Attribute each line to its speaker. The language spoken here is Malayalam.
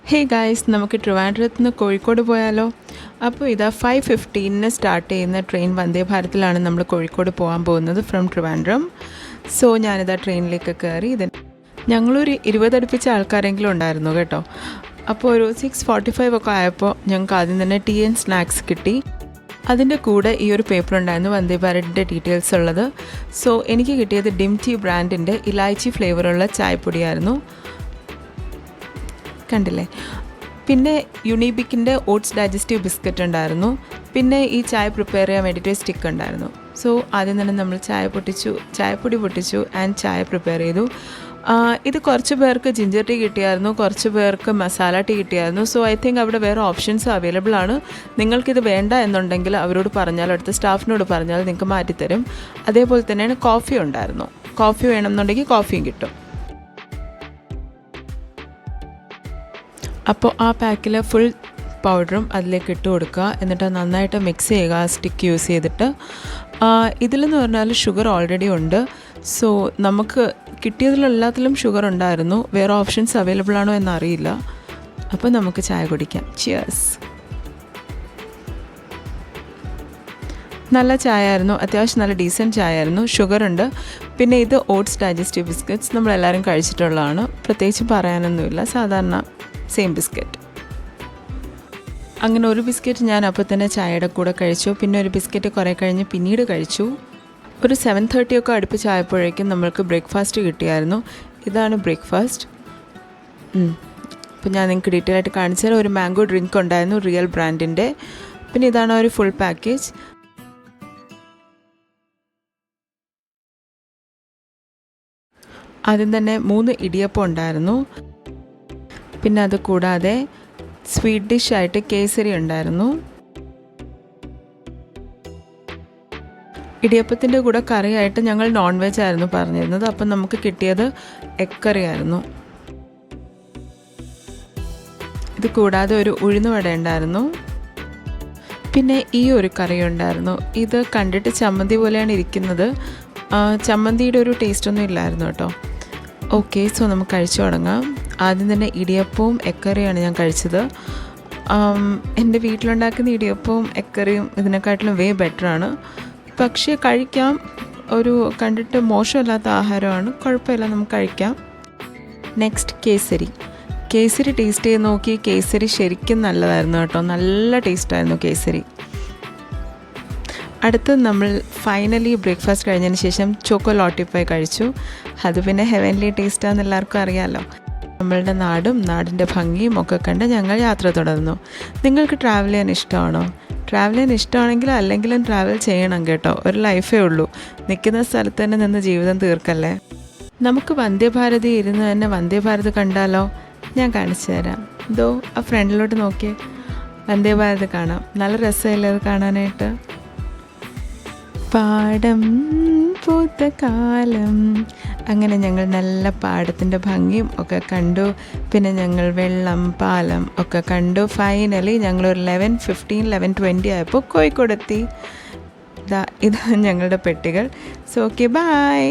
Speaker 1: ഹേ ഗായ്സ്, നമുക്ക് ട്രിവാൻഡ്രത്ത് നിന്ന് കോഴിക്കോട് പോയാലോ? അപ്പോൾ ഇതാ 5:15 സ്റ്റാർട്ട് ചെയ്യുന്ന ട്രെയിൻ വന്ദേ ഭാരതിലാണ് നമ്മൾ കോഴിക്കോട് പോകാൻ പോകുന്നത് ഫ്രം ട്രിവാൻഡ്രം. സോ ഞാനിതാ ട്രെയിനിലേക്ക് കയറി. ഞങ്ങളൊരു 20 അടുപ്പിച്ച ആൾക്കാരെങ്കിലും ഉണ്ടായിരുന്നു കേട്ടോ. അപ്പോൾ ഒരു 6:45 ഒക്കെ ആയപ്പോൾ ഞങ്ങൾക്ക് ആദ്യം തന്നെ ടീ ആൻഡ് സ്നാക്സ് കിട്ടി. അതിൻ്റെ കൂടെ ഈ ഒരു പേപ്പർ ഉണ്ടായിരുന്നു വന്ദേ ഭാരതിൻ്റെ ഡീറ്റെയിൽസ് ഉള്ളത്. സോ എനിക്ക് കിട്ടിയത് ഡിം ടീ ബ്രാൻഡിൻ്റെ ഇലാച്ചി ഫ്ലേവറുള്ള ചായപ്പൊടിയായിരുന്നു. കണ്ടില്ലേ? പിന്നെ യുണീബിക്കിൻ്റെ ഓട്സ് ഡൈജസ്റ്റീവ് ബിസ്ക്കറ്റ് ഉണ്ടായിരുന്നു. പിന്നെ ഈ ചായ പ്രിപ്പയർ ചെയ്യാൻ വേണ്ടിയിട്ട് സ്റ്റിക്ക് ഉണ്ടായിരുന്നു. സോ ആദ്യം തന്നെ നമ്മൾ ചായപ്പൊടി പൊട്ടിച്ചു ആൻഡ് ചായ പ്രിപ്പയർ ചെയ്തു. ഇത് കുറച്ച് പേർക്ക് ജിഞ്ചർ ടീ കിട്ടിയായിരുന്നു, കുറച്ച് പേർക്ക് മസാല ടീ കിട്ടിയായിരുന്നു. സോ ഐ തിങ്ക് അവിടെ വേറെ ഓപ്ഷൻസ് അവൈലബിൾ ആണ്. നിങ്ങൾക്കിത് വേണ്ട എന്നുണ്ടെങ്കിൽ അവരോട് പറഞ്ഞാൽ, അടുത്ത സ്റ്റാഫിനോട് പറഞ്ഞാൽ നിങ്ങൾക്ക് മാറ്റിത്തരും. അതേപോലെ തന്നെയാണ് കോഫി ഉണ്ടായിരുന്നു. കോഫി വേണമെന്നുണ്ടെങ്കിൽ കോഫിയും കിട്ടും. അപ്പോൾ ആ പാക്കിൽ ഫുൾ പൗഡറും അതിലേക്ക് ഇട്ട് കൊടുക്കുക. എന്നിട്ട് നന്നായിട്ട് മിക്സ് ചെയ്യുക സ്റ്റിക്ക് യൂസ് ചെയ്തിട്ട്. ഇതിലെന്ന് പറഞ്ഞാൽ ഷുഗർ ഓൾറെഡി ഉണ്ട്. സോ നമുക്ക് കിട്ടിയതിലെല്ലാത്തിലും ഷുഗർ ഉണ്ടായിരുന്നു. വേറെ ഓപ്ഷൻസ് അവൈലബിൾ ആണോ എന്നറിയില്ല. അപ്പോൾ നമുക്ക് ചായ കുടിക്കാം. ചിയേഴ്സ്. നല്ല ചായ ആയിരുന്നു, അത്യാവശ്യം നല്ല ഡീസൻറ്റ് ചായ ആയിരുന്നു. ഷുഗറുണ്ട്. പിന്നെ ഇത് ഓട്സ് ഡൈജസ്റ്റീവ് ബിസ്ക്കറ്റ്സ് നമ്മളെല്ലാവരും കഴിച്ചിട്ടുള്ളതാണ്. പ്രത്യേകിച്ച് പറയാനൊന്നുമില്ല, സാധാരണ സെയിം ബിസ്ക്കറ്റ്. അങ്ങനെ ഒരു ബിസ്ക്കറ്റ് ഞാൻ അപ്പോൾ തന്നെ ചായയുടെ കൂടെ കഴിച്ചു. പിന്നെ ഒരു ബിസ്ക്കറ്റ് കുറേ കഴിഞ്ഞ് പിന്നീട് കഴിച്ചു. ഒരു 7:30 ഒക്കെ അടുപ്പിച്ചായപ്പോഴേക്കും നമ്മൾക്ക് ബ്രേക്ക്ഫാസ്റ്റ് കിട്ടിയായിരുന്നു. ഇതാണ് ബ്രേക്ക്ഫാസ്റ്റ്. അപ്പോൾ ഞാൻ നിങ്ങൾക്ക് ഡീറ്റെയിൽ ആയിട്ട് കാണിച്ചു തരാം. ഒരു മാംഗോ ഡ്രിങ്ക് ഉണ്ടായിരുന്നു, റിയൽ ബ്രാൻഡിൻ്റെ. പിന്നെ ഇതാണ് ഒരു ഫുൾ പാക്കേജ്. ആദ്യം തന്നെ 3 ഇടിയപ്പം ഉണ്ടായിരുന്നു. പിന്നെ അത് കൂടാതെ സ്വീറ്റ് ഡിഷായിട്ട് കേസരി ഉണ്ടായിരുന്നു. ഇടിയപ്പത്തിൻ്റെ കൂടെ കറിയായിട്ട് ഞങ്ങൾ നോൺ വെജ് ആയിരുന്നു പറഞ്ഞിരുന്നത്. അപ്പം നമുക്ക് കിട്ടിയത് എഗ് കറി ആയിരുന്നു. ഇത് കൂടാതെ ഒരു ഉഴുന്നുവട ഉണ്ടായിരുന്നു. പിന്നെ ഈ ഒരു കറി ഉണ്ടായിരുന്നു. ഇത് കണ്ടിട്ട് ചമ്മന്തി പോലെയാണ് ഇരിക്കുന്നത്. ചമ്മന്തിയുടെ ഒരു ടേസ്റ്റൊന്നും ഇല്ലായിരുന്നു കേട്ടോ. ഓക്കെ, സോ നമുക്ക് കഴിച്ചു തുടങ്ങാം. ആദ്യം തന്നെ ഇടിയപ്പവും എക്കറിയാണ് ഞാൻ കഴിച്ചത്. എൻ്റെ വീട്ടിലുണ്ടാക്കുന്ന ഇടിയപ്പവും എക്കറിയും ഇതിനെക്കാട്ടിലും വേ ബെറ്ററാണ്. പക്ഷേ കഴിക്കാം. ഒരു കണ്ടിട്ട് മോശമില്ലാത്ത ആഹാരമാണ്, കുഴപ്പമില്ല, നമുക്ക് കഴിക്കാം. നെക്സ്റ്റ് കേസരി ടേസ്റ്റ് ചെയ്ത് നോക്കി. കേസരി ശരിക്കും നല്ലതായിരുന്നു കേട്ടോ, നല്ല ടേസ്റ്റായിരുന്നു കേസരി. അടുത്ത് നമ്മൾ ഫൈനലി ബ്രേക്ക്ഫാസ്റ്റ് കഴിഞ്ഞതിന് ശേഷം ചോക്കോ ലോട്ടിഫൈ കഴിച്ചു. അത് പിന്നെ ഹെവൻലി ടേസ്റ്റാന്ന് എല്ലാവർക്കും അറിയാമല്ലോ. നമ്മളുടെ നാടിൻ്റെ ഭംഗിയും ഒക്കെ കണ്ട് ഞങ്ങൾ യാത്ര തുടർന്നു. നിങ്ങൾക്ക് ട്രാവൽ ചെയ്യാൻ ഇഷ്ടമാണോ? ട്രാവൽ ചെയ്യാൻ ഇഷ്ടമാണെങ്കിൽ അല്ലെങ്കിലും ട്രാവൽ ചെയ്യണം കേട്ടോ. ഒരു ലൈഫേ ഉള്ളൂ. നിൽക്കുന്ന സ്ഥലത്ത് തന്നെ നിന്ന് ജീവിതം തീർക്കല്ലേ. നമുക്ക് വന്ദേ ഭാരതി ഇരുന്ന് തന്നെ വന്ദേ ഭാരത് കണ്ടാലോ? ഞാൻ കാണിച്ചു തരാം. ഇതോ ആ ഫ്രണ്ടിലോട്ട് നോക്കിയേ, വന്ദേ ഭാരത് കാണാം. നല്ല രസമല്ലേ അത് കാണാനായിട്ട്? പാടം പൂത്ത കാലം. അങ്ങനെ ഞങ്ങൾ നല്ല പാടത്തിൻ്റെ ഭംഗിയും ഒക്കെ കണ്ടു. പിന്നെ ഞങ്ങൾ വെള്ളം, പാലം ഒക്കെ കണ്ടു. ഫൈനലി ഞങ്ങളൊരു 11:20 ആയപ്പോൾ കോഴിക്കോടെത്തി. ഇതാ ഞങ്ങളുടെ പെട്ടികൾ. So okay, by.